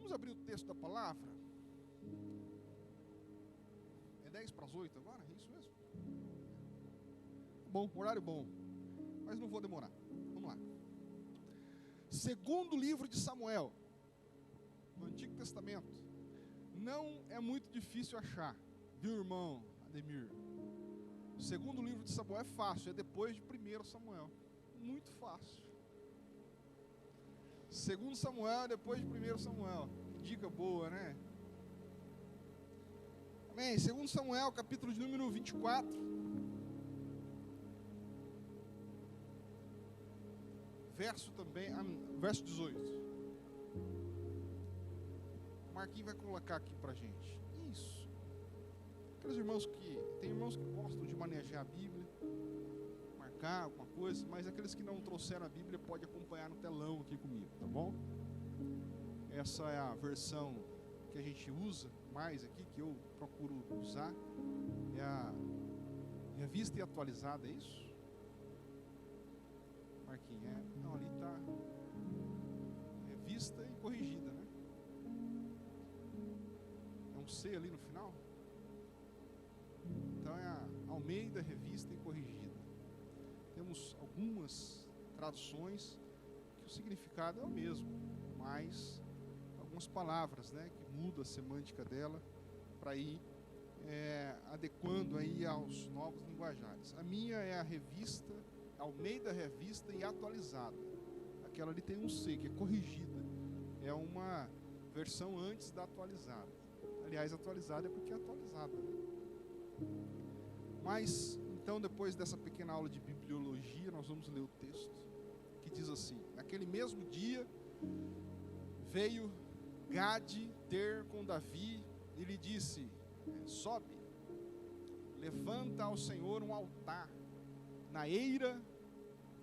Vamos abrir o texto da palavra. É 7:50 agora? É isso mesmo? Bom, horário bom, mas não vou demorar. Vamos lá. Segundo livro de Samuel, no Antigo Testamento. Não é muito difícil achar, viu, irmão Ademir? O segundo livro de Samuel é fácil, é depois de 1 Samuel. Muito fácil. Segundo Samuel é depois de 1 Samuel. Que dica boa, né? Amém. Segundo Samuel, capítulo de número 24. Verso 18. O Marquinhos vai colocar aqui pra gente. Isso. Aqueles irmãos tem irmãos que gostam de manejar a Bíblia, marcar alguma coisa, mas aqueles que não trouxeram a Bíblia pode acompanhar no telão aqui comigo, tá bom? Essa é a versão que a gente usa mais aqui, que eu procuro usar. É a revista e atualizada, é isso? Marquinhos, não, ali está revista e corrigida, né? É um C ali no final. Então é a Almeida, revista e corrigida. Temos algumas traduções que o significado é o mesmo, mas algumas palavras, né, que muda a semântica dela para ir adequando aí aos novos linguajares. A minha é a revista, Almeida, revista e atualizada. Aquela ali tem um C, que é corrigida. É uma versão antes da atualizada. Aliás, atualizada é porque é atualizada, né? Mas, então, depois dessa pequena aula de bibliologia, nós vamos ler o texto, que diz assim: naquele mesmo dia, veio Gade ter com Davi e lhe disse: sobe, levanta ao Senhor um altar na eira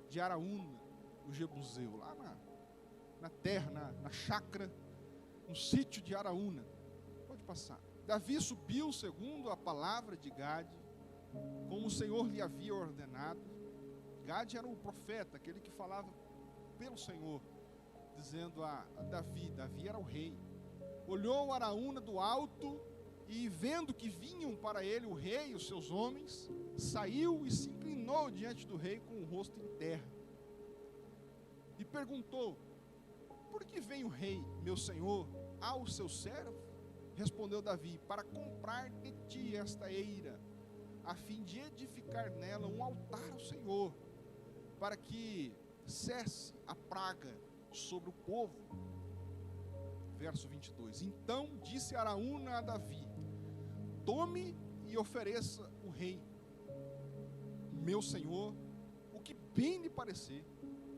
de Araúna, o Jebuseu, lá na terra, na chácara, no sítio de Araúna. Pode passar. Davi subiu segundo a palavra de Gade, como o Senhor lhe havia ordenado. Gade era o profeta, aquele que falava pelo Senhor, dizendo a Davi. Davi era o rei. Olhou Araúna do alto e, vendo que vinham para ele o rei e os seus homens, saiu e se inclinou diante do rei com o rosto em terra. E perguntou: por que vem o rei, meu senhor, ao seu servo? Respondeu Davi: para comprar de ti esta eira, a fim de edificar nela um altar ao Senhor, para que cesse a praga sobre o povo. Verso 22. Então disse Araúna a Davi: tome e ofereça o rei, meu senhor, o que bem lhe parecer.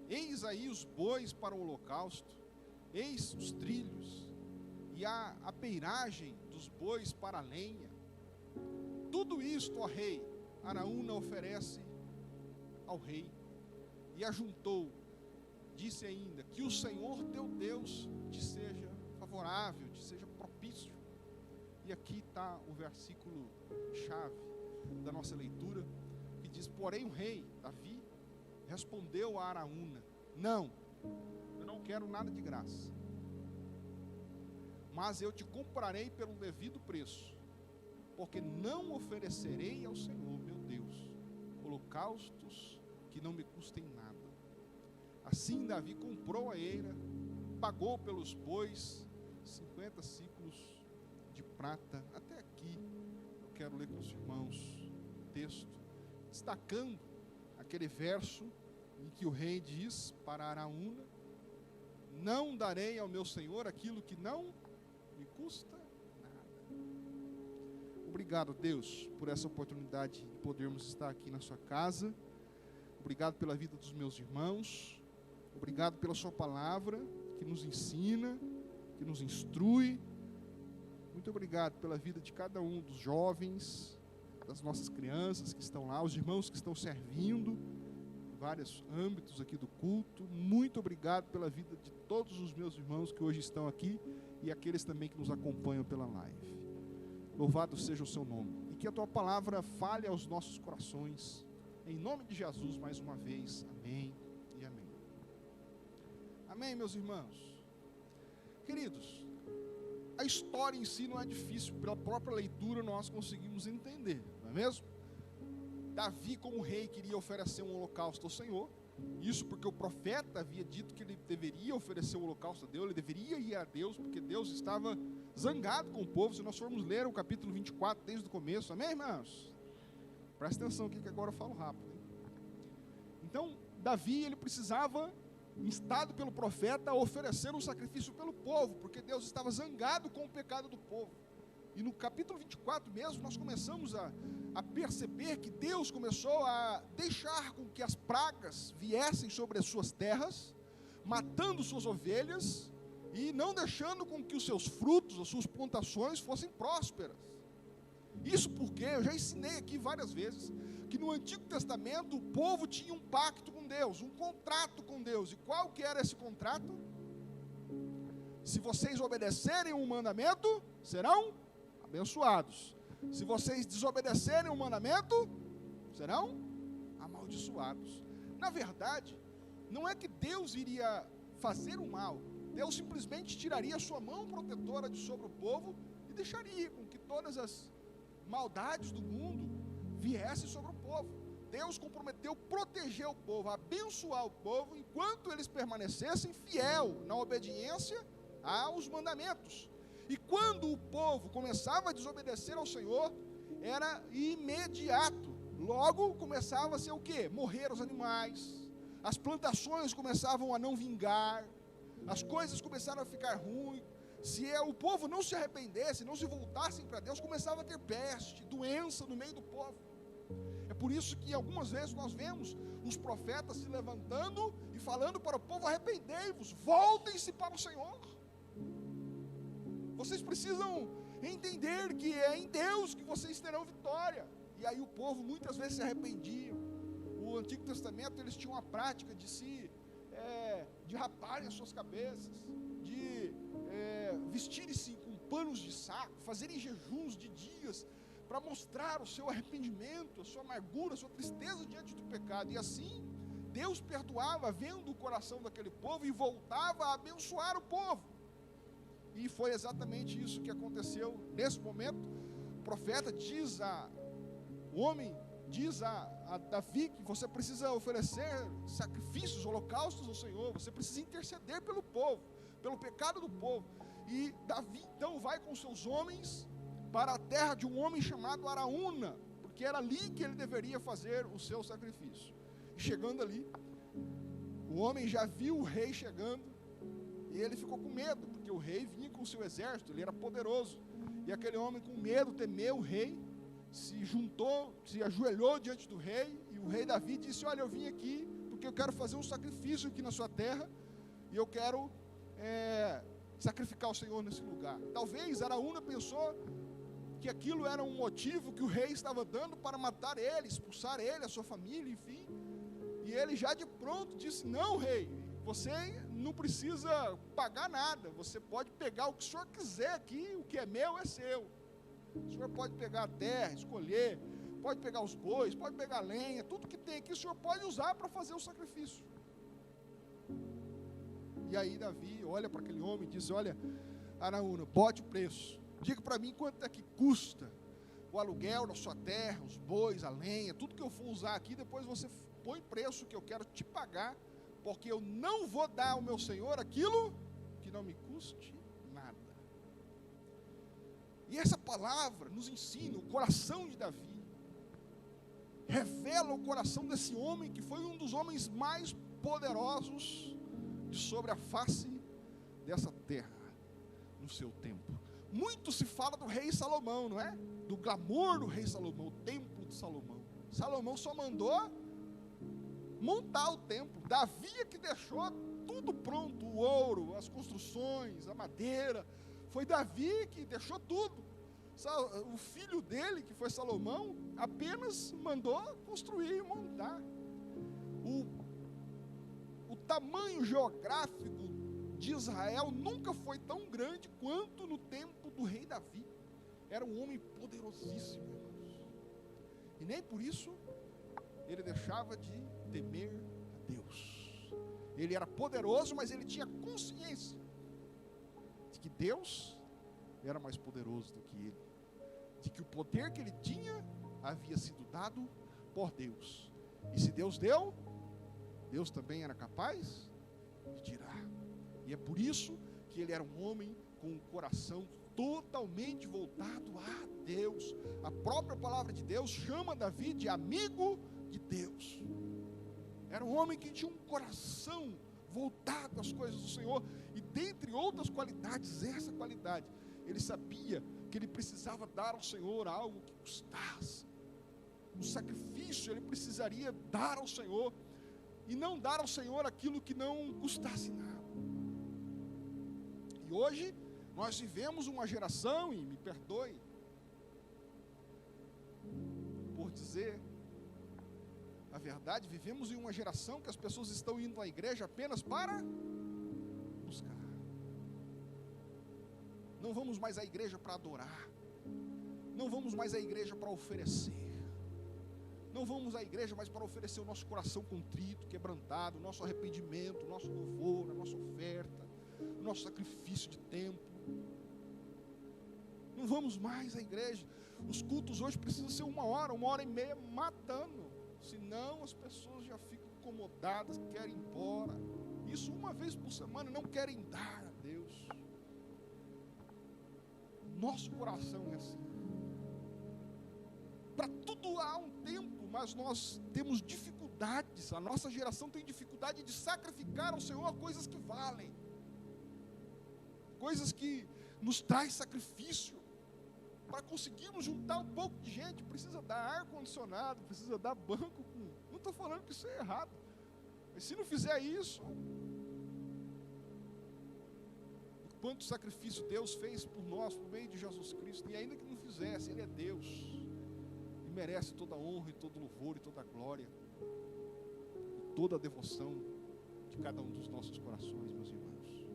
Eis aí os bois para o holocausto, eis os trilhos, e a peiragem dos bois para a lenha. Tudo isto, ó rei, Araúna oferece ao rei. E ajuntou, disse ainda: que o Senhor teu Deus te seja favorável, te seja propício. E aqui está o versículo chave da nossa leitura, que diz: porém o rei Davi respondeu a Araúna: não, eu não quero nada de graça, mas eu te comprarei pelo devido preço, porque não oferecerei ao Senhor meu Deus holocaustos que não me custem nada. Assim Davi comprou a eira, pagou pelos bois 50 ciclos de prata. Até aqui eu quero ler com os irmãos o texto, destacando aquele verso em que o rei diz para Araúna: não darei ao meu senhor aquilo que não me custa nada. Obrigado, Deus, por essa oportunidade de podermos estar aqui na sua casa. Obrigado pela vida dos meus irmãos. Obrigado pela sua palavra, que nos ensina, que nos instrui. Muito obrigado pela vida de cada um dos jovens, das nossas crianças que estão lá, os irmãos que estão servindo em vários âmbitos aqui do culto. Muito obrigado pela vida de todos os meus irmãos que hoje estão aqui e aqueles também que nos acompanham pela live. Louvado seja o seu nome. E que a tua palavra fale aos nossos corações. Em nome de Jesus, mais uma vez. Amém e amém. Amém, meus irmãos. Queridos, a história em si não é difícil, pela própria leitura nós conseguimos entender, não é mesmo? Davi, como rei, queria oferecer um holocausto ao Senhor. Isso porque o profeta havia dito que ele deveria oferecer o holocausto a Deus, ele deveria ir a Deus, porque Deus estava zangado com o povo. Se nós formos ler o capítulo 24 desde o começo, amém, irmãos? Presta atenção aqui que agora eu falo rápido, hein? Então, Davi, ele precisava, instado pelo profeta, oferecer um sacrifício pelo povo, porque Deus estava zangado com o pecado do povo. E no capítulo 24 mesmo, nós começamos a perceber que Deus começou a deixar com que as pragas viessem sobre as suas terras, matando suas ovelhas, e não deixando com que os seus frutos, as suas plantações fossem prósperas. Isso porque, eu já ensinei aqui várias vezes, que no Antigo Testamento o povo tinha um pacto com Deus, um contrato com Deus. E qual que era esse contrato? Se vocês obedecerem o mandamento, serão abençoados. Se vocês desobedecerem o mandamento, serão amaldiçoados. Na verdade, não é que Deus iria fazer o mal. Deus simplesmente tiraria a sua mão protetora de sobre o povo e deixaria com que todas as maldades do mundo viessem sobre o povo. Deus comprometeu proteger o povo, abençoar o povo, enquanto eles permanecessem fiel na obediência aos mandamentos. E quando o povo começava a desobedecer ao Senhor, era imediato. Logo começava a ser o quê? Morrer os animais, as plantações começavam a não vingar, as coisas começaram a ficar ruins. Se o povo não se arrependesse, não se voltassem para Deus, começava a ter peste, doença no meio do povo. É por isso que algumas vezes nós vemos os profetas se levantando e falando para o povo: arrependei-vos, voltem-se para o Senhor. Vocês precisam entender que é em Deus que vocês terão vitória. E aí o povo muitas vezes se arrependia. O Antigo Testamento, eles tinham a prática de raparem as suas cabeças, de vestirem-se com panos de saco, fazerem jejuns de dias, para mostrar o seu arrependimento, a sua amargura, a sua tristeza diante do pecado. E assim, Deus perdoava, vendo o coração daquele povo, e voltava a abençoar o povo. E foi exatamente isso que aconteceu nesse momento. O profeta diz a Davi que você precisa oferecer sacrifícios, holocaustos ao Senhor, você precisa interceder pelo povo, pelo pecado do povo. E Davi então vai com seus homens para a terra de um homem chamado Araúna, porque era ali que ele deveria fazer o seu sacrifício. E chegando ali, o homem já viu o rei chegando, e ele ficou com medo, porque o rei vinha com o seu exército, ele era poderoso. E aquele homem, com medo, temeu o rei, se juntou, se ajoelhou diante do rei, e o rei Davi disse: olha, eu vim aqui porque eu quero fazer um sacrifício aqui na sua terra, e eu quero sacrificar o Senhor nesse lugar. Talvez Araúna pensou que aquilo era um motivo que o rei estava dando para matar ele, expulsar ele, a sua família, enfim. E ele já de pronto disse: não, rei, você não precisa pagar nada, você pode pegar o que o senhor quiser aqui, o que é meu é seu. O senhor pode pegar a terra, escolher, pode pegar os bois, pode pegar a lenha, tudo que tem aqui o senhor pode usar para fazer o sacrifício. E aí Davi olha para aquele homem e diz: olha, Araúna, bote o preço, diga para mim quanto é que custa o aluguel da sua terra, os bois, a lenha, tudo que eu for usar aqui, depois você põe preço que eu quero te pagar, porque eu não vou dar ao meu Senhor aquilo que não me custe nada. E essa palavra nos ensina o coração de Davi, revela o coração desse homem que foi um dos homens mais poderosos de sobre a face dessa terra no seu tempo. Muito se fala do rei Salomão, não é? Do glamour do rei Salomão, o templo de Salomão. Salomão só mandou montar o templo. Davi é que deixou tudo pronto, o ouro, as construções, a madeira. Foi Davi que deixou tudo. O filho dele, que foi Salomão, apenas mandou construir e montar. O tamanho geográfico de Israel nunca foi tão grande quanto no tempo do rei Davi. Era um homem poderosíssimo, irmãos. E nem por isso ele deixava de temer a Deus. Ele era poderoso, mas ele tinha consciência de que Deus era mais poderoso do que ele, de que o poder que ele tinha havia sido dado por Deus, e se Deus deu, Deus também era capaz de tirar. E é por isso que ele era um homem com o coração totalmente voltado a Deus. A própria palavra de Deus chama Davi de amigo de Deus. Era um homem que tinha um coração voltado às coisas do Senhor, e dentre outras qualidades, essa qualidade, ele sabia que ele precisava dar ao Senhor algo que custasse, um sacrifício ele precisaria dar ao Senhor, e não dar ao Senhor aquilo que não custasse nada. E hoje nós vivemos uma geração, e me perdoe por dizer a verdade, vivemos em uma geração que as pessoas estão indo à igreja apenas para buscar. Não vamos mais à igreja para adorar, não vamos mais à igreja para oferecer, não vamos à igreja mais para oferecer o nosso coração contrito, quebrantado, o nosso arrependimento, o nosso louvor, a nossa oferta, o nosso sacrifício de tempo. Não vamos mais à igreja. Os cultos hoje precisam ser 1 hora e meia matando, senão as pessoas já ficam incomodadas, querem ir embora. Isso uma vez por semana, não querem dar a Deus. Nosso coração é assim. Para tudo há um tempo, mas nós temos dificuldades, a nossa geração tem dificuldade de sacrificar ao Senhor coisas que valem, coisas que nos traz sacrifício. Para conseguirmos juntar um pouco de gente, precisa dar ar-condicionado, precisa dar banco. Não estou falando que isso é errado, mas se não fizer isso, quanto sacrifício Deus fez por nós, por meio de Jesus Cristo, e ainda que não fizesse, Ele é Deus, e merece toda a honra, e todo louvor, e toda a glória, e toda a devoção de cada um dos nossos corações, meus irmãos.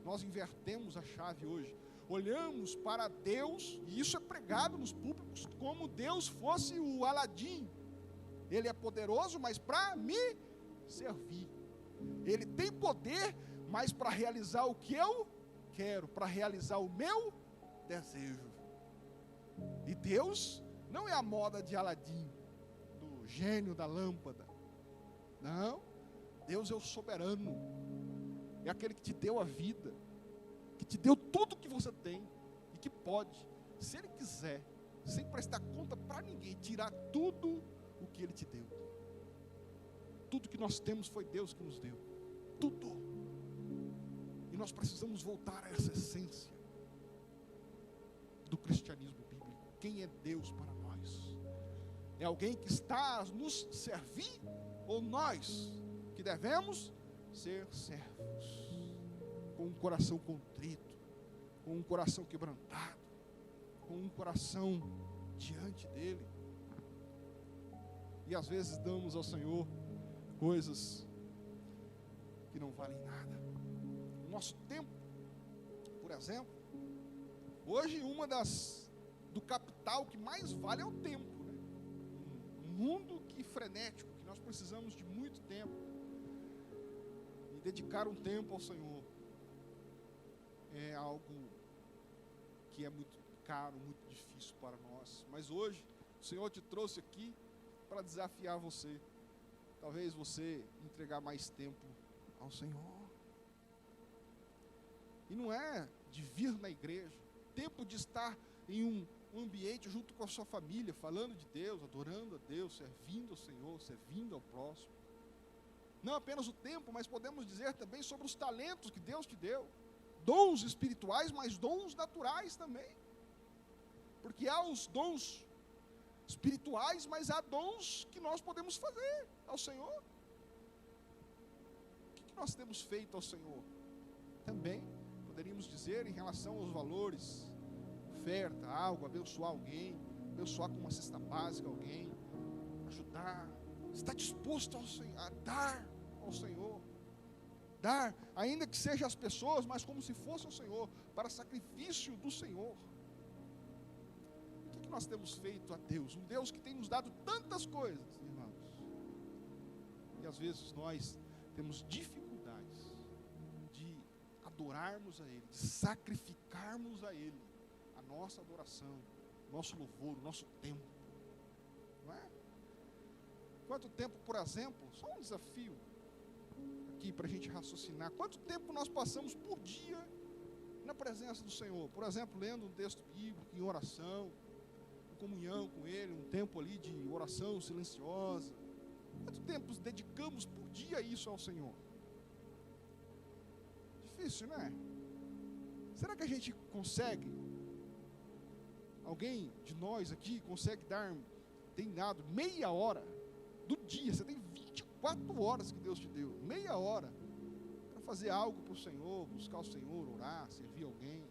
Nós invertemos a chave hoje, olhamos para Deus, e isso é pregado nos púlpitos, como Deus fosse o Aladim. Ele é poderoso, mas para me servir. Ele tem poder, mas para realizar o que eu quero, para realizar o meu desejo. E Deus não é a moda de Aladim, do gênio da lâmpada. Não, Deus é o soberano, é aquele que te deu a vida, que te deu tudo que você tem, e que pode, se Ele quiser, sem prestar conta para ninguém, tirar tudo o que Ele te deu. Tudo que nós temos foi Deus que nos deu, tudo. E nós precisamos voltar a essa essência do cristianismo bíblico. Quem é Deus para nós? É alguém que está a nos servir, ou nós que devemos ser servos, com um coração contrito, com um coração quebrantado, com um coração diante dEle? E às vezes damos ao Senhor coisas que não valem nada. O nosso tempo, por exemplo, hoje do capital que mais vale é o tempo, né? Um mundo frenético, que nós precisamos de muito tempo, e dedicar um tempo ao Senhor é algo que é muito caro, muito difícil para nós. Mas hoje o Senhor te trouxe aqui para desafiar você. Talvez você entregar mais tempo ao Senhor. E não é de vir na igreja, tempo de estar em um ambiente junto com a sua família, falando de Deus, adorando a Deus, servindo ao Senhor, servindo ao próximo. Não apenas o tempo, mas podemos dizer também sobre os talentos que Deus te deu. Dons espirituais, mas dons naturais também. Porque há os dons espirituais, mas há dons que nós podemos fazer ao Senhor. O que nós temos feito ao Senhor? Também poderíamos dizer em relação aos valores, oferta, algo, abençoar alguém, abençoar com uma cesta básica alguém, ajudar. Está disposto a dar ao Senhor? Dar, ainda que seja às pessoas, mas como se fosse ao Senhor, para sacrifício do Senhor. O que nós temos feito a Deus? Um Deus que tem nos dado tantas coisas, irmãos. E às vezes nós temos dificuldades de adorarmos a Ele, de sacrificarmos a Ele a nossa adoração, nosso louvor, o nosso tempo. Não é? Quanto tempo, por exemplo, só um desafio aqui para a gente raciocinar, quanto tempo nós passamos por dia na presença do Senhor? Por exemplo, lendo um texto bíblico, em oração, em comunhão com Ele, um tempo ali de oração silenciosa. Quanto tempo dedicamos por dia a isso ao Senhor? Difícil, não é? Será que a gente consegue? Alguém de nós aqui consegue tem dado meia hora do dia? Você tem 24 horas que Deus te deu, meia hora para fazer algo para o Senhor, buscar o Senhor, orar, servir alguém.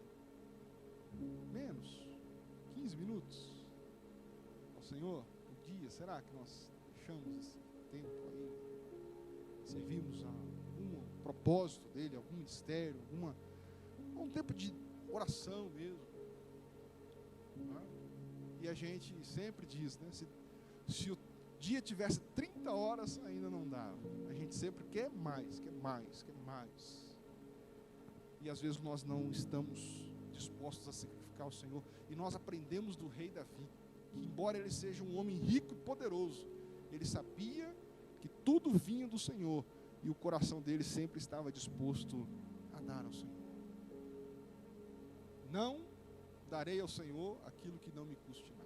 Menos 15 minutos ao Senhor no dia. Será que nós deixamos esse tempo aí? Servimos a algum propósito dele, algum ministério, um tempo de oração mesmo. E a gente sempre diz, né? Se o dia tivesse 30 horas, ainda não dava. A gente sempre quer mais, quer mais, quer mais. E às vezes nós não estamos dispostos a sacrificar o Senhor. E nós aprendemos do rei Davi, que embora ele seja um homem rico e poderoso, ele sabia que tudo vinha do Senhor. E o coração dele sempre estava disposto a dar ao Senhor. Não darei ao Senhor aquilo que não me custe nada.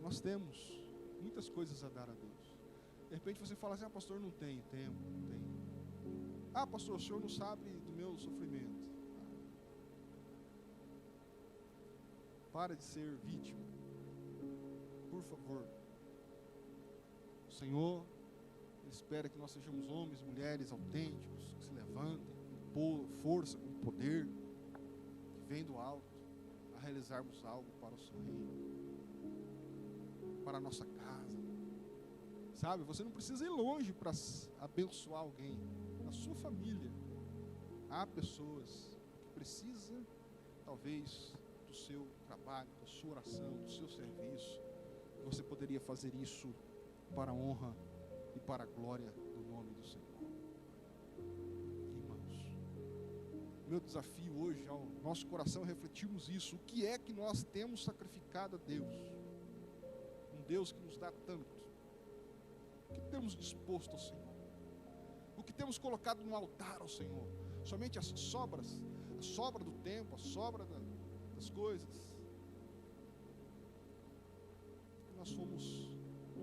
Nós temos muitas coisas a dar a Deus. De repente você fala assim: pastor, não tenho tempo, não tenho. Pastor, o senhor não sabe do meu sofrimento. Para de ser vítima, por favor. O Senhor espera que nós sejamos homens, mulheres autênticos, que se levantem com força, com poder, que vem do alto, a realizarmos algo para o seu reino, para a nossa casa. Sabe, você não precisa ir longe para abençoar alguém. Na sua família há pessoas que precisam, talvez, do seu trabalho, da sua oração, do seu serviço. Você poderia fazer isso para a honra e para a glória do nome do Senhor. Irmãos, meu desafio hoje ao nosso coração é refletirmos isso. O que é que nós temos sacrificado a Deus? Um Deus que nos dá tanto. O que temos disposto ao Senhor? O que temos colocado no altar ao Senhor? Somente as sobras, a sobra do tempo, a sobra das coisas. Nós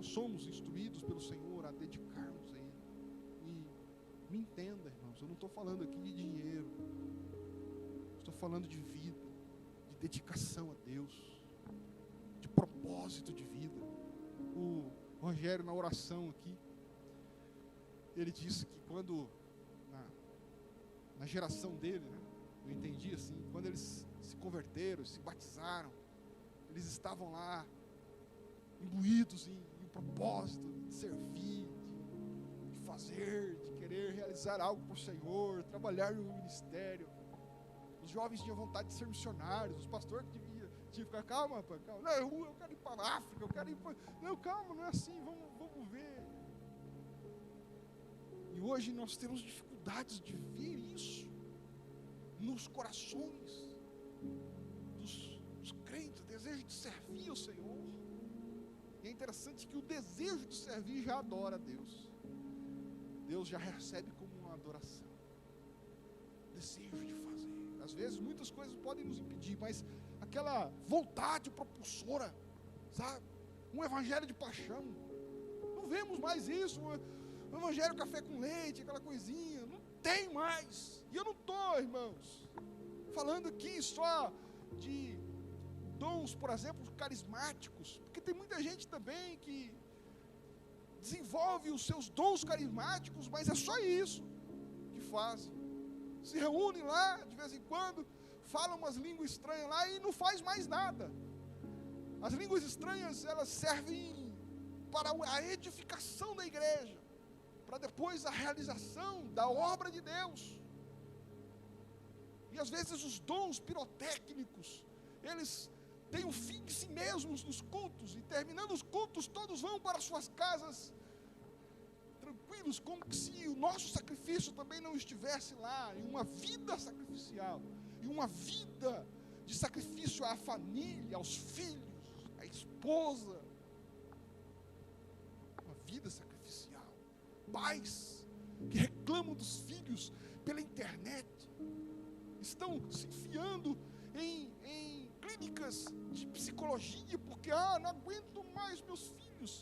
somos instruídos pelo Senhor a dedicarmos a Ele. E me entenda, irmãos, eu não estou falando aqui de dinheiro, estou falando de vida, de dedicação a Deus, de propósito de vida. O Rogério, na oração aqui, ele disse que quando, na geração dele, né, eu entendi assim, quando eles se converteram, se batizaram, eles estavam lá, imbuídos em propósito de servir, de fazer, de querer realizar algo para o Senhor, trabalhar no ministério. Os jovens tinham vontade de ser missionários, os pastores tinham que ficar, calma, rapaz, calma. Não, eu quero ir para a África, eu quero ir para... Não, calma, não é assim, vamos ver. E hoje nós temos dificuldades de ver isso nos corações dos crentes, desejo de servir ao Senhor. E é interessante que o desejo de servir já adora a Deus. Deus já recebe como uma adoração. Desejo de fazer. Às vezes muitas coisas podem nos impedir, mas aquela vontade propulsora, sabe? Um evangelho de paixão. Não vemos mais isso. Um evangelho café com leite, aquela coisinha. Não tem mais. E eu não estou, irmãos, falando aqui só de dons, por exemplo, carismáticos, porque tem muita gente também que desenvolve os seus dons carismáticos, mas é só isso que fazem. Se reúnem lá de vez em quando, falam umas línguas estranhas lá e não faz mais nada. As línguas estranhas, elas servem para a edificação da igreja, para depois a realização da obra de Deus. E às vezes os dons pirotécnicos, eles têm um fim em si mesmos nos cultos, e terminando os cultos, todos vão para suas casas, tranquilos, como se o nosso sacrifício também não estivesse lá, em uma vida sacrificial, em uma vida de sacrifício à família, aos filhos, à esposa, uma vida sacrificial. Pais que reclamam dos filhos pela internet, estão se enfiando em clínicas de psicologia, porque não aguento mais meus filhos,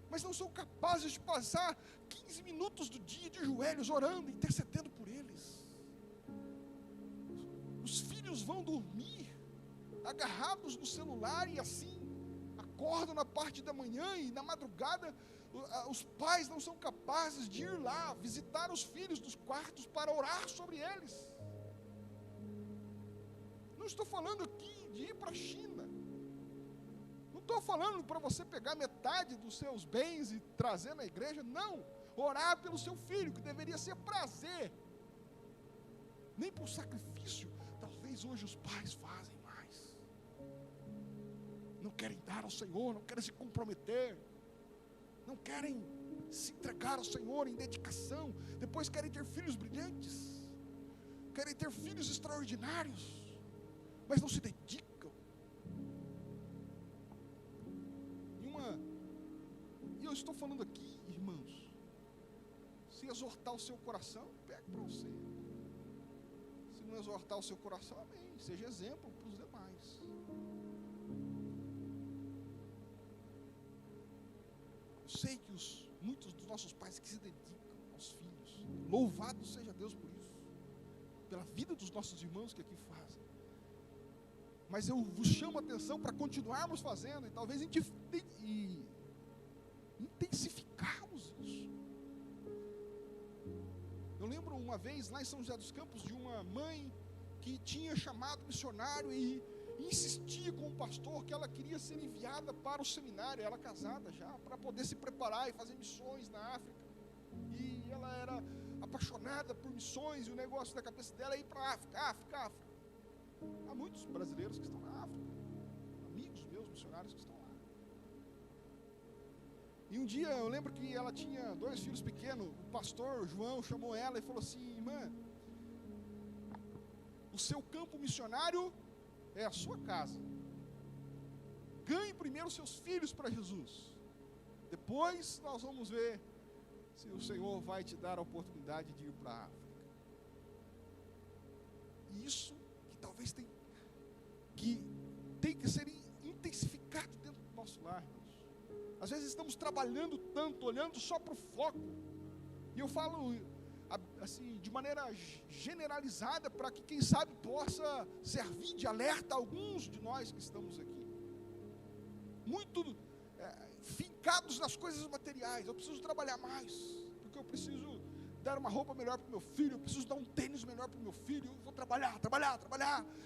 mas não são capazes de passar 15 minutos do dia de joelhos, orando, intercedendo por eles. Os filhos vão dormir agarrados no celular e assim acordam na parte da manhã, e na madrugada os pais não são capazes de ir lá visitar os filhos nos quartos para orar sobre eles. Não estou falando aqui de ir para a China, não estou falando para você pegar metade dos seus bens e trazer na igreja, não. Orar pelo seu filho, que deveria ser prazer, nem por sacrifício. Talvez hoje os pais fazem mais, não querem dar ao Senhor, não querem se comprometer, não querem se entregar ao Senhor em dedicação, depois querem ter filhos brilhantes, querem ter filhos extraordinários, mas não se dedicam. E eu estou falando aqui, irmãos, se exortar o seu coração, pega para você. Se não exortar o seu coração, amém, seja exemplo para os demais. Eu sei que muitos dos nossos pais que se dedicam aos filhos, louvado seja Deus por isso, pela vida dos nossos irmãos que aqui fazem, mas eu vos chamo a atenção para continuarmos fazendo, e talvez intensificarmos isso. Eu lembro uma vez lá em São José dos Campos de uma mãe que tinha chamado missionário e insistia com o pastor que ela queria ser enviada para o seminário, ela casada já, para poder se preparar e fazer missões na África, e ela era apaixonada por missões, e o negócio da cabeça dela é ir para a África. Há muitos brasileiros que estão na África, amigos meus missionários que estão lá. E um dia eu lembro que ela tinha 2 filhos pequenos, o pastor João chamou ela e falou assim: irmã, o seu campo missionário é a sua casa, ganhe primeiro seus filhos para Jesus, depois nós vamos ver se o Senhor vai te dar a oportunidade de ir para a África. E isso que talvez tem que ser intensificado dentro do nosso lar, irmãos. Às vezes estamos trabalhando tanto, olhando só para o foco, e eu falo assim, de maneira generalizada, para que quem sabe possa servir de alerta a alguns de nós que estamos aqui, muito fincados nas coisas materiais. Eu preciso trabalhar mais, porque eu preciso dar uma roupa melhor para o meu filho, eu preciso dar um tênis melhor para o meu filho, eu vou trabalhar,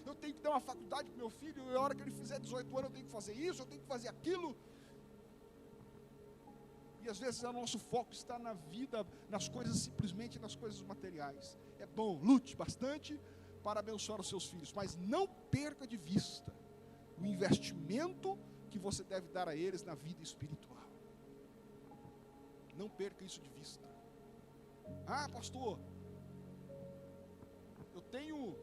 eu tenho que dar uma faculdade para o meu filho, e a hora que ele fizer 18 anos eu tenho que fazer isso, eu tenho que fazer aquilo. E às vezes o nosso foco está na vida, nas coisas, simplesmente nas coisas materiais. É bom, lute bastante para abençoar os seus filhos, mas não perca de vista o investimento que você deve dar a eles na vida espiritual. Não perca isso de vista. Pastor, eu tenho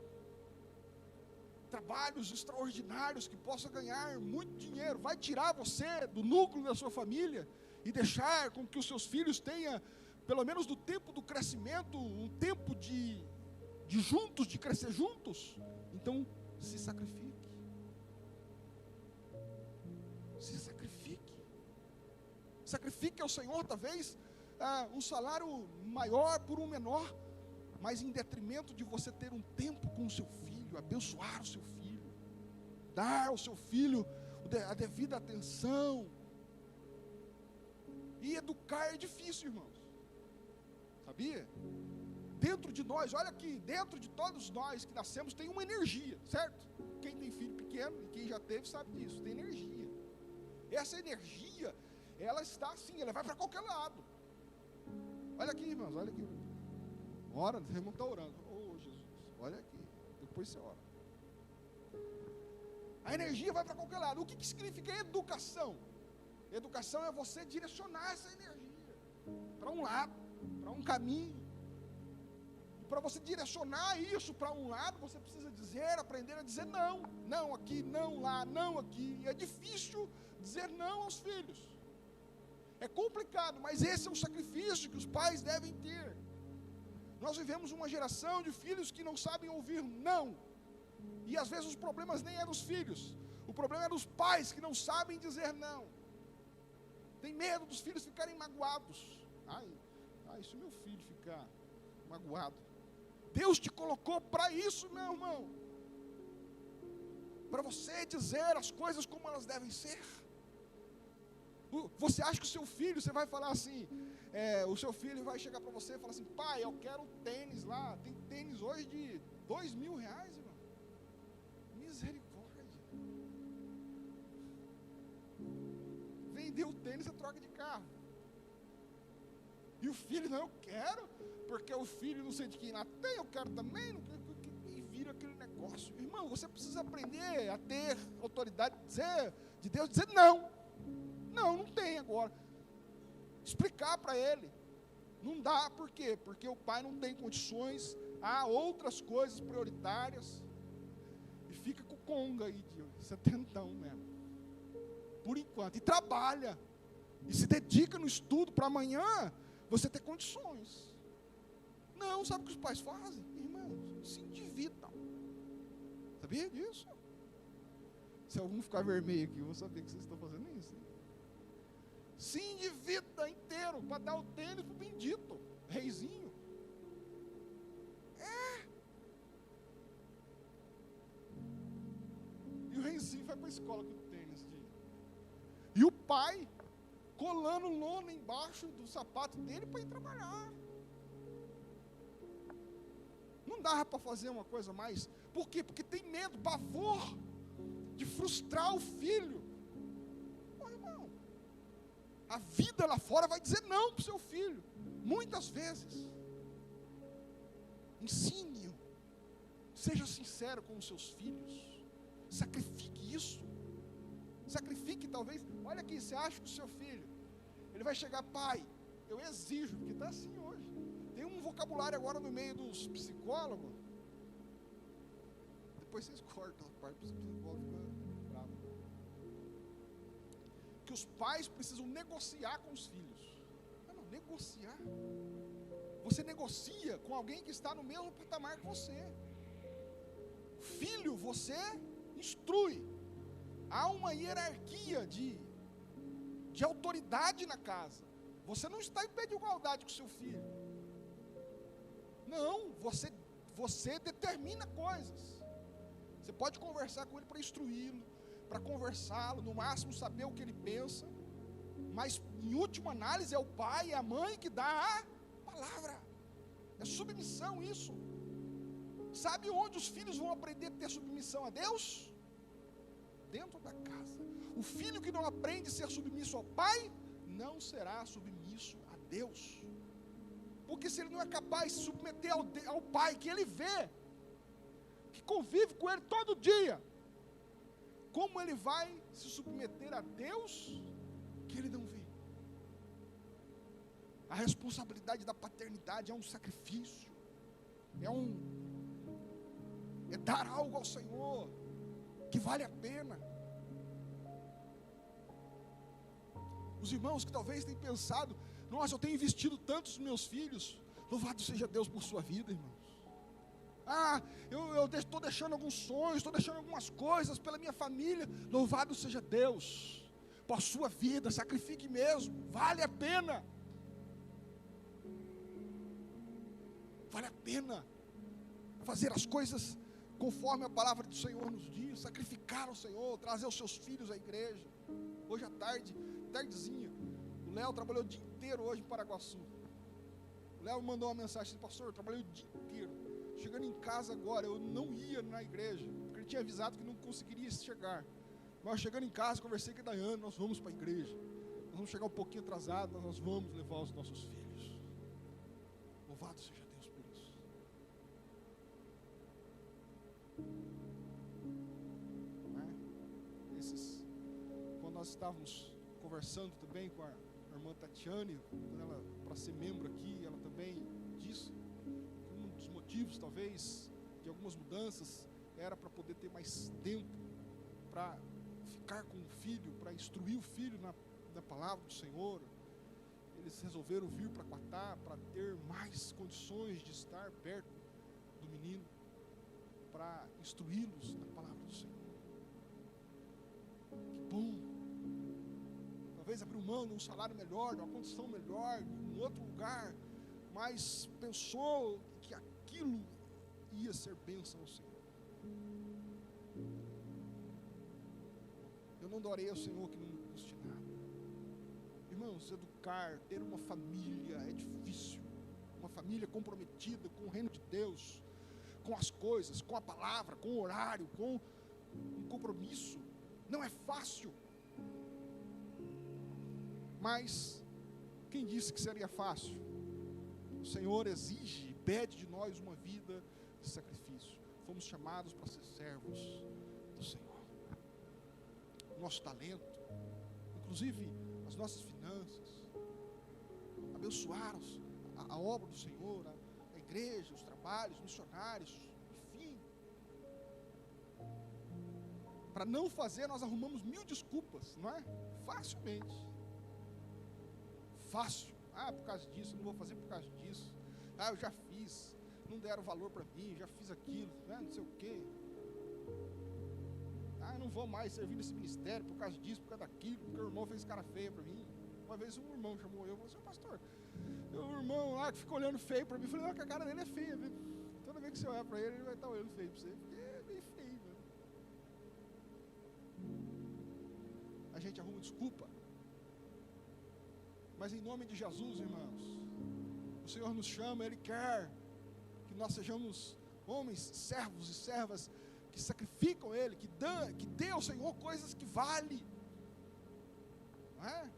trabalhos extraordinários que possa ganhar muito dinheiro. Vai tirar você do núcleo da sua família e deixar com que os seus filhos tenham, pelo menos do tempo do crescimento, um tempo de crescer juntos? Então, se sacrifique. Se sacrifique. Sacrifique ao Senhor, talvez, um salário maior por um menor, mas em detrimento de você ter um tempo com o seu filho, abençoar o seu filho, dar ao seu filho a devida atenção. E educar é difícil, irmãos, sabia? Dentro de nós, olha aqui, dentro de todos nós que nascemos tem uma energia, certo? Quem tem filho pequeno e quem já teve sabe disso, tem energia. Essa energia, ela está assim, ela vai para qualquer lado. Olha aqui, irmãos, olha aqui. Ora, o irmão está orando. Jesus, olha aqui, depois você ora. A energia vai para qualquer lado. O que significa educação? Educação é você direcionar essa energia. para um lado, para um caminho. E para você direcionar isso para um lado, você precisa aprender a dizer não. Não aqui, não lá, não aqui. E é difícil dizer não aos filhos. É complicado, mas esse é o sacrifício que os pais devem ter. Nós vivemos uma geração de filhos que não sabem ouvir não. E às vezes os problemas nem é dos filhos. O problema é dos pais que não sabem dizer não. Tem medo dos filhos ficarem magoados. Se meu filho ficar magoado. Deus te colocou para isso, meu irmão. Para você dizer as coisas como elas devem ser. Você acha que o seu filho, você vai falar assim, o seu filho vai chegar para você e falar assim, pai, eu quero tênis lá, tem tênis hoje de R$2.000, irmão. Misericórdia. Vendeu o tênis, você troca de carro. E o filho, não, eu quero, porque o filho não sei de quem lá tem, eu quero também, e vira aquele negócio. Irmão, você precisa aprender a ter autoridade de Deus, dizer não. Não tem agora. Explicar para ele. Não dá, por quê? Porque o pai não tem condições, há outras coisas prioritárias. E fica com o conga aí, de setentão mesmo. Por enquanto. E trabalha. E se dedica no estudo para amanhã você ter condições. Não, sabe o que os pais fazem? Irmãos, se endividam. Sabia disso? Se algum ficar vermelho aqui, eu vou saber que vocês estão fazendo isso. Se endivida inteiro para dar o tênis para o bendito reizinho. E o reizinho vai para a escola com o tênis. E o pai colando lona embaixo do sapato dele para ir trabalhar. Não dava para fazer uma coisa mais. Por quê? Porque tem medo, pavor de frustrar o filho. Irmão, a vida lá fora vai dizer não para o seu filho. Muitas vezes. Ensine-o. Seja sincero com os seus filhos. Sacrifique isso. Sacrifique talvez. Olha aqui, você acha que o seu filho, ele vai chegar, pai, eu exijo, porque está assim hoje. Tem um vocabulário agora no meio dos psicólogos. Depois vocês cortam a parte dos psicólogos, fica bravo. Que os pais precisam negociar com os filhos. Não, negociar. Você negocia com alguém que está no mesmo patamar que você. Filho, você instrui. Há uma hierarquia de autoridade na casa. Você não está em pé de igualdade com o seu filho. Não, você determina coisas. Você pode conversar com ele para instruí-lo, para conversá-lo, no máximo saber o que ele pensa. Mas em última análise é o pai e a mãe que dá a palavra. É submissão isso. Sabe onde os filhos vão aprender a ter submissão a Deus? Dentro da casa. O filho que não aprende a ser submisso ao pai, não será submisso a Deus. Porque se ele não é capaz de se submeter ao pai que ele vê, que convive com ele todo dia, como ele vai se submeter a Deus que ele não vê? A responsabilidade da paternidade é um sacrifício, é dar algo ao Senhor que vale a pena. Os irmãos que talvez tenham pensado, nossa, eu tenho investido tanto nos meus filhos, louvado seja Deus por sua vida, irmãos. Eu estou deixando alguns sonhos, estou deixando algumas coisas pela minha família, louvado seja Deus por sua vida, sacrifique mesmo, vale a pena. Vale a pena fazer as coisas conforme a palavra do Senhor nos diz, sacrificar ao Senhor, trazer os seus filhos à igreja. Hoje à tardezinha, o Léo trabalhou o dia inteiro hoje em Paraguaçu. O Léo mandou uma mensagem assim, pastor, eu trabalhei o dia inteiro. Chegando em casa agora, eu não ia na igreja, porque ele tinha avisado que não conseguiria chegar. Mas chegando em casa, conversei com a Daiane, nós vamos para a igreja. Nós vamos chegar um pouquinho atrasado, mas nós vamos levar os nossos filhos. Louvado seja Deus por isso. Quando nós estávamos conversando também com a irmã Tatiane, para ser membro aqui, ela também disse que um dos motivos, talvez, de algumas mudanças, era para poder ter mais tempo para ficar com o filho, para instruir o filho na palavra do Senhor. Eles resolveram vir para Quatá para ter mais condições de estar perto do menino, para instruí-los na palavra do Senhor. Que bom! Talvez abriu mão de um salário melhor, de uma condição melhor, em outro lugar, mas pensou que aquilo ia ser bênção ao Senhor. Eu não darei ao Senhor que não me custe nada. Irmãos, educar, ter uma família é difícil. Uma família comprometida com o reino de Deus, com as coisas, com a palavra, com o horário, com um compromisso. Não é fácil. Mas quem disse que seria fácil? O Senhor exige, pede de nós uma vida de sacrifício. Fomos chamados para ser servos do Senhor. O nosso talento, inclusive as nossas finanças, abençoar a obra do Senhor, a igreja, os trabalhos, os missionários, enfim. Para não fazer, nós arrumamos 1000 desculpas, não é? Facilmente. Fácil. Por causa disso, não vou fazer por causa disso. Eu já fiz, não deram valor para mim, já fiz aquilo, não sei o quê. Eu não vou mais servir nesse ministério por causa disso, por causa daquilo, porque o irmão fez cara feia para mim. Uma vez um irmão chamou eu e falou assim: pastor, o irmão lá que ficou olhando feio para mim, eu falei: não, que a cara dele é feia, viu? Toda vez que você olhar para ele, ele vai estar olhando feio para você, porque é meio feio, velho. A gente arruma desculpa. Mas em nome de Jesus, irmãos, o Senhor nos chama, Ele quer que nós sejamos homens, servos e servas que sacrificam Ele, que dê ao Senhor coisas que valem. Não é?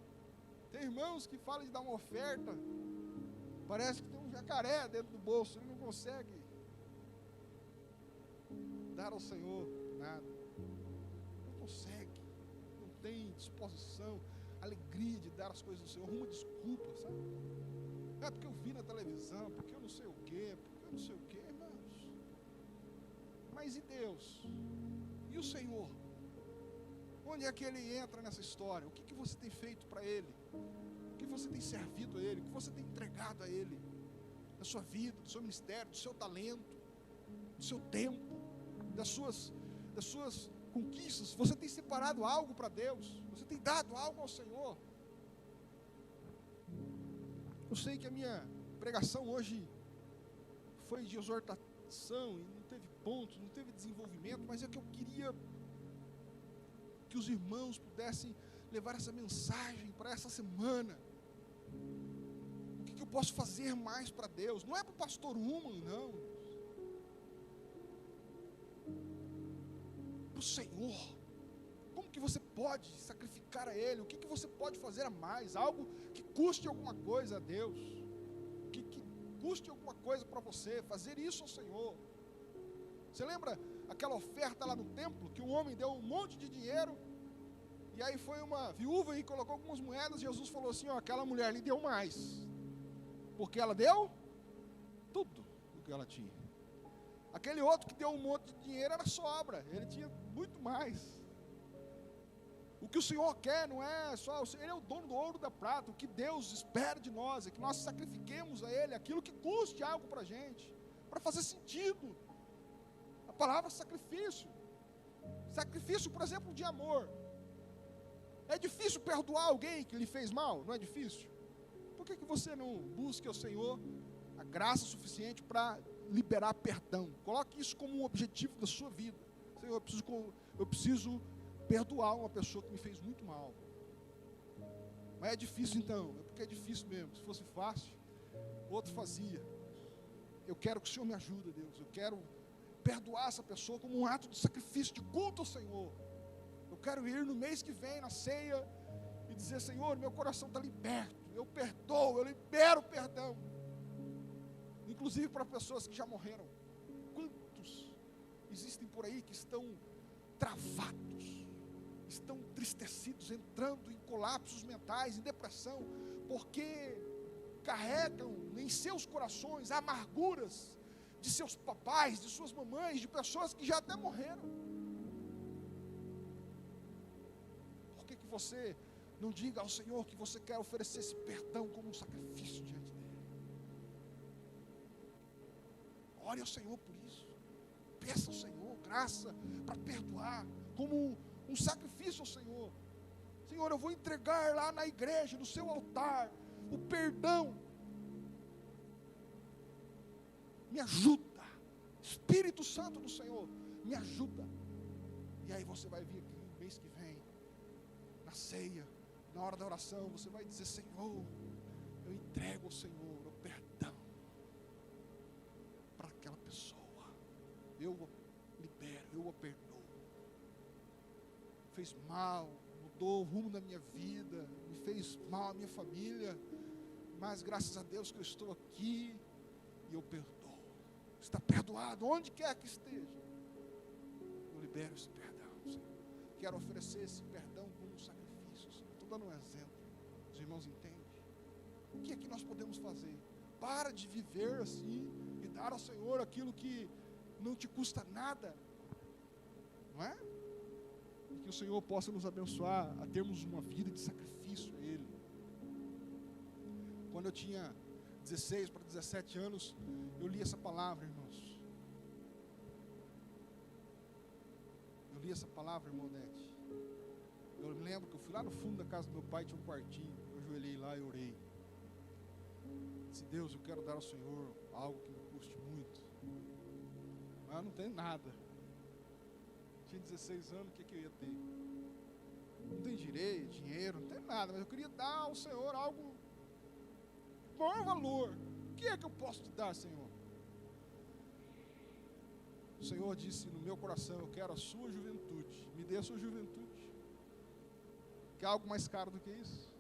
Tem irmãos que falam de dar uma oferta, parece que tem um jacaré dentro do bolso, ele não consegue dar ao Senhor nada. Não consegue, não tem disposição, alegria de dar as coisas do Senhor, uma desculpa, sabe? É porque eu vi na televisão, porque eu não sei o quê, porque eu não sei o quê, irmãos. Mas e Deus? E o Senhor? Onde é que Ele entra nessa história? O que você tem feito para Ele? O que você tem servido a Ele? O que você tem entregado a Ele? Da sua vida, do seu ministério, do seu talento, do seu tempo, das suas conquistas. Você tem separado algo para Deus? Você tem dado algo ao Senhor? Eu sei que a minha pregação hoje foi de exortação e não teve pontos, não teve desenvolvimento, mas é que eu queria que os irmãos pudessem levar essa mensagem para essa semana. O que eu posso fazer mais para Deus? Não é para o pastor Human, não. Para o Senhor. Como que você pode sacrificar a Ele? O que você pode fazer a mais? Algo que custe alguma coisa a Deus. Que custe alguma coisa para você. Fazer isso ao Senhor. Você lembra aquela oferta lá no templo, que o homem deu um monte de dinheiro, e aí foi uma viúva e colocou algumas moedas, e Jesus falou assim: aquela mulher lhe deu mais, porque ela deu tudo o que ela tinha. Aquele outro que deu um monte de dinheiro era sobra, ele tinha muito mais. O que o Senhor quer não é só, Ele é o dono do ouro e da prata. O que Deus espera de nós é que nós sacrifiquemos a Ele aquilo que custe algo para a gente, para fazer sentido. A palavra sacrifício, por exemplo, de amor. É difícil perdoar alguém que lhe fez mal? Não é difícil? Por que você não busca ao Senhor a graça suficiente para liberar perdão? Coloque isso como um objetivo da sua vida. Senhor, eu preciso perdoar uma pessoa que me fez muito mal. Mas é difícil então? É porque é difícil mesmo. Se fosse fácil, outro fazia. Eu quero que o Senhor me ajude, Deus. Eu quero perdoar essa pessoa como um ato de sacrifício, de culto ao Senhor. Eu quero ir no mês que vem, na ceia, e dizer: Senhor, meu coração está liberto, eu perdoo, eu libero perdão. Inclusive para pessoas que já morreram. Quantos existem por aí que estão travados, estão entristecidos, entrando em colapsos mentais, em depressão, porque carregam em seus corações amarguras de seus papais, de suas mamães, de pessoas que já até morreram. Por que você não diga ao Senhor que você quer oferecer esse perdão como um sacrifício diante dele? Ore ao Senhor por isso. Peça ao Senhor graça para perdoar, como um sacrifício ao Senhor. Senhor, eu vou entregar lá na igreja, no seu altar, o perdão. Me ajuda, Espírito Santo do Senhor, me ajuda. E aí você vai vir aqui no mês que vem, na ceia, na hora da oração, você vai dizer: Senhor, eu entrego ao Senhor o perdão para aquela pessoa. Eu o libero, eu o perdoo. Fez mal, mudou o rumo da minha vida, me fez mal à minha família, mas graças a Deus que eu estou aqui e eu perdoo. Está perdoado, onde quer que esteja. Eu libero esse perdão, Senhor. Quero oferecer esse perdão como um sacrifício, Senhor. Estou dando um exemplo. Os irmãos entendem? O que é que nós podemos fazer? Para de viver assim e dar ao Senhor aquilo que não te custa nada, não é? E que o Senhor possa nos abençoar a termos uma vida de sacrifício a Ele. Quando eu tinha 16 para 17 anos, eu li essa palavra, irmãos. Eu li essa palavra, irmão Odete. Eu me lembro que eu fui lá no fundo da casa do meu pai, tinha um quartinho. Eu ajoelhei lá e orei. Disse: Deus, eu quero dar ao Senhor algo que me custe muito, mas eu não tenho nada. Tinha 16 anos, o que eu ia ter? Não tenho direito, dinheiro, não tenho nada, mas eu queria dar ao Senhor algo de maior valor. O que é que eu posso te dar, Senhor? O Senhor disse no meu coração: eu quero a sua juventude. Me dê a sua juventude. Quer algo mais caro do que isso?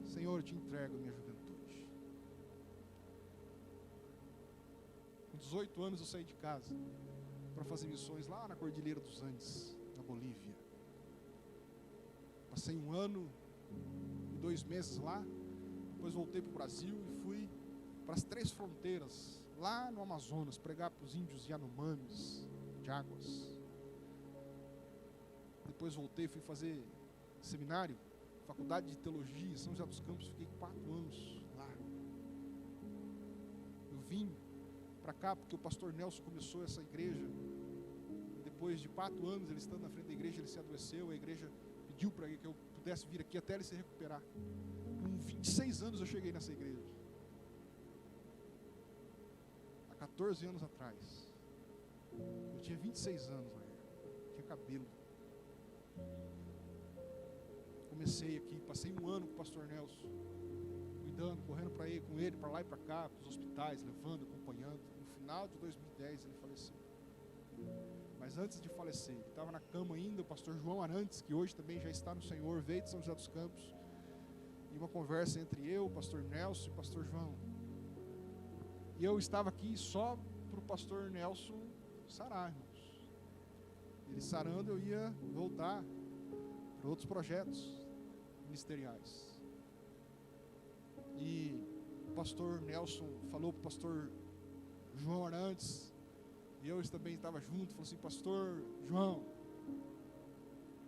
Senhor, eu te entrego a minha juventude. Com 18 anos eu saí de casa para fazer missões lá na Cordilheira dos Andes, na Bolívia. Passei 1 ano e 2 meses lá. Depois voltei para o Brasil e fui para as 3 fronteiras, lá no Amazonas, pregar para os índios Yanomamis, de Águas. Depois voltei, fui fazer seminário, faculdade de teologia em São José dos Campos, fiquei 4 anos lá. Eu vim para cá porque o pastor Nelson começou essa igreja. Depois de 4 anos ele estando na frente da igreja, ele se adoeceu. A igreja pediu para que eu pudesse vir aqui até ele se recuperar. Com 26 anos eu cheguei nessa igreja. Há 14 anos atrás. Eu tinha 26 anos, tinha cabelo. Comecei aqui, passei 1 ano com o pastor Nelson, cuidando, correndo para ele, com ele, para lá e para cá, para os hospitais, levando, acompanhando. No final de 2010 ele faleceu. Mas antes de falecer, ele estava na cama ainda, o pastor João Arantes, que hoje também já está no Senhor, veio de São José dos Campos, e uma conversa entre eu, o pastor Nelson e o pastor João. E eu estava aqui só para o pastor Nelson sarar, irmãos. Ele sarando, eu ia voltar para outros projetos ministeriais. E o pastor Nelson falou para o pastor João Arantes, e eu também estava junto, falou assim: pastor João,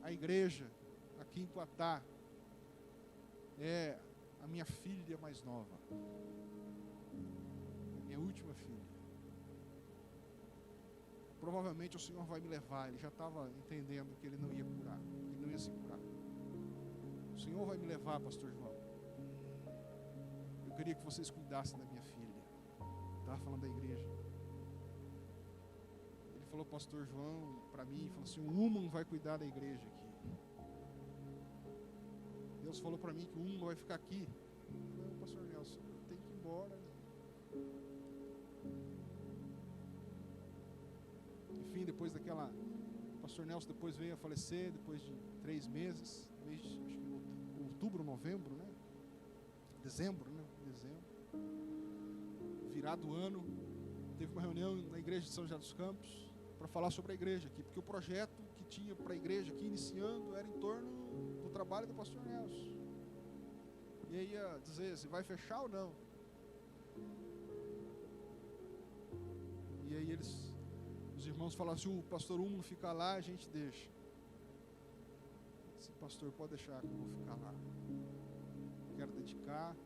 a igreja aqui em Coatá é a minha filha mais nova, a minha última filha. Provavelmente o Senhor vai me levar. Ele já estava entendendo que ele não ia curar, ele não ia se curar. O Senhor vai me levar, pastor João. Eu queria que vocês cuidassem da minha filha. Estava falando da igreja. Ele falou, pastor João, para mim, falou assim: o Human vai cuidar da igreja aqui. Deus falou para mim que o Human vai ficar aqui. Não, pastor Nelson, eu tenho que ir embora. Enfim, depois daquela, o pastor Nelson depois veio a falecer, depois de 3 meses, mês de, acho que outubro, novembro, né? Dezembro, virado o ano, teve uma reunião na igreja de São José dos Campos para falar sobre a igreja aqui, porque o projeto que tinha para a igreja aqui iniciando era em torno do trabalho do pastor Nelson. E aí ia dizer se vai fechar ou não. E aí os irmãos falaram, se o pastor Humo ficar lá, a gente deixa. Esse pastor pode deixar que eu vou ficar lá. Quero dedicar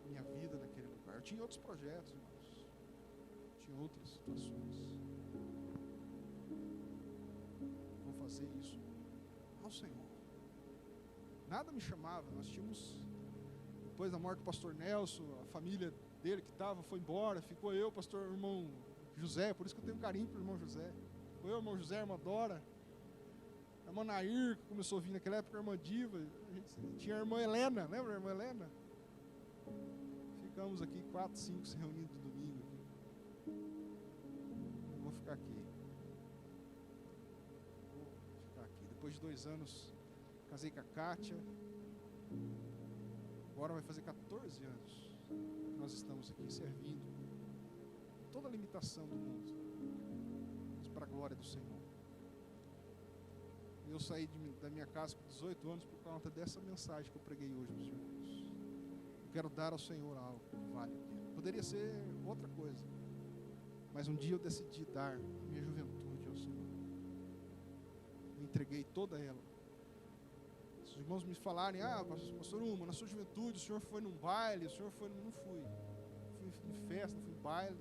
minha vida naquele lugar. Eu tinha outros projetos, irmãos. Tinha outras situações. Vou fazer isso ao Senhor. Nada me chamava. Nós tínhamos, depois da morte do pastor Nelson, a família dele que estava foi embora. Ficou eu, pastor irmão José, por isso que eu tenho um carinho pelo irmão José. Ficou eu, irmão José, irmã Dora, a irmã Nair, que começou a vir naquela época, a irmã Diva, tinha a irmã Helena, lembra a irmã Helena? Ficamos aqui 4, 5 se reunindo no domingo. Eu vou ficar aqui. Depois de 2 anos, casei com a Kátia. Agora vai fazer 14 anos que nós estamos aqui servindo. Toda a limitação do mundo, mas para a glória do Senhor. Eu saí da minha casa com 18 anos por conta dessa mensagem que eu preguei hoje para os irmãos. Eu quero dar ao Senhor algo que vale a pena. Poderia ser outra coisa, mas um dia eu decidi dar a minha juventude ao Senhor. Eu entreguei toda ela. Se os irmãos me falarem, pastor Humo, na sua juventude o senhor foi num baile, o senhor foi, não fui. Fui em festa, fui em baile.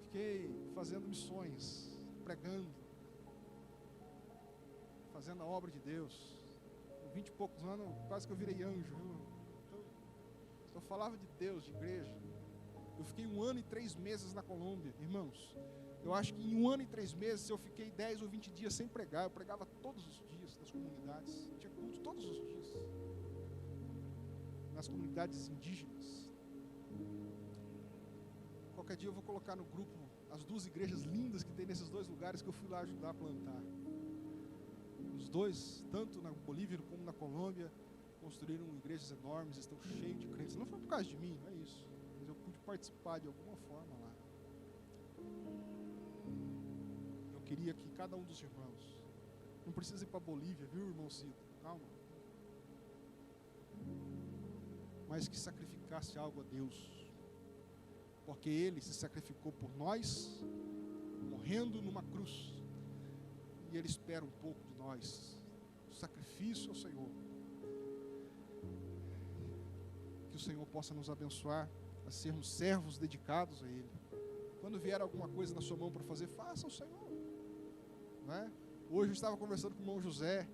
Fiquei fazendo missões, pregando, fazendo a obra de Deus. Com 20 e poucos anos, quase que eu virei anjo. Então, só falava de Deus, de igreja. Eu fiquei 1 ano e 3 meses na Colômbia, irmãos. Eu acho que em 1 ano e 3 meses eu fiquei 10 ou 20 dias sem pregar. Eu pregava todos os dias nas comunidades. Tinha culto todos os dias. Nas comunidades indígenas. Qualquer dia eu vou colocar no grupo as 2 igrejas lindas que tem nesses 2 lugares que eu fui lá ajudar a plantar. Os 2, tanto na Bolívia como na Colômbia, construíram igrejas enormes, estão cheios de crentes. Não foi por causa de mim, não é isso. Mas eu pude participar de alguma forma lá. Eu queria que cada um dos irmãos, não precisa ir para a Bolívia, viu, irmão Cito? Calma. Mas que sacrificasse algo a Deus. Porque Ele se sacrificou por nós, morrendo numa cruz. E Ele espera um pouco de nós. O sacrifício ao Senhor. Que o Senhor possa nos abençoar a sermos servos dedicados a Ele. Quando vier alguma coisa na sua mão para fazer, faça ao Senhor. Não é? Hoje eu estava conversando com o irmão José,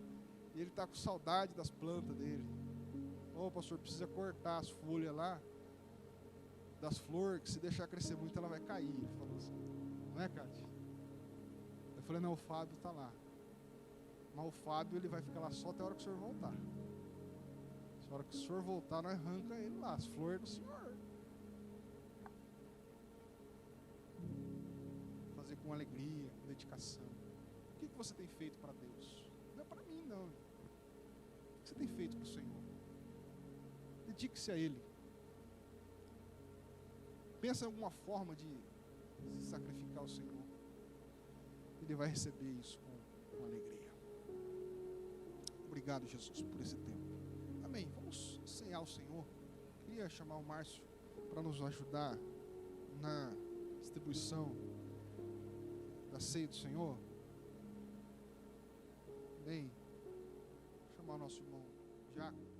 e ele está com saudade das plantas dele. Pastor, precisa cortar as folhas lá, das flores, que se deixar crescer muito ela vai cair. Ele falou assim, não é, Cátia? Eu falei, não, o Fábio está lá. Mas o Fábio, ele vai ficar lá só até a hora que o senhor voltar. A hora que o senhor voltar, nós arranca ele lá, as flores do senhor. Fazer com alegria, com dedicação. O que você tem feito para Deus? Não é para mim, não. O que você tem feito para o Senhor? Dedique-se a Ele. Pensa em alguma forma de se sacrificar ao Senhor. Ele vai receber isso com alegria. Obrigado, Jesus, por esse tempo. Amém. Vamos ceiar o Senhor. Queria chamar o Márcio para nos ajudar na distribuição da ceia do Senhor. Amém. Vou chamar o nosso irmão Diácono.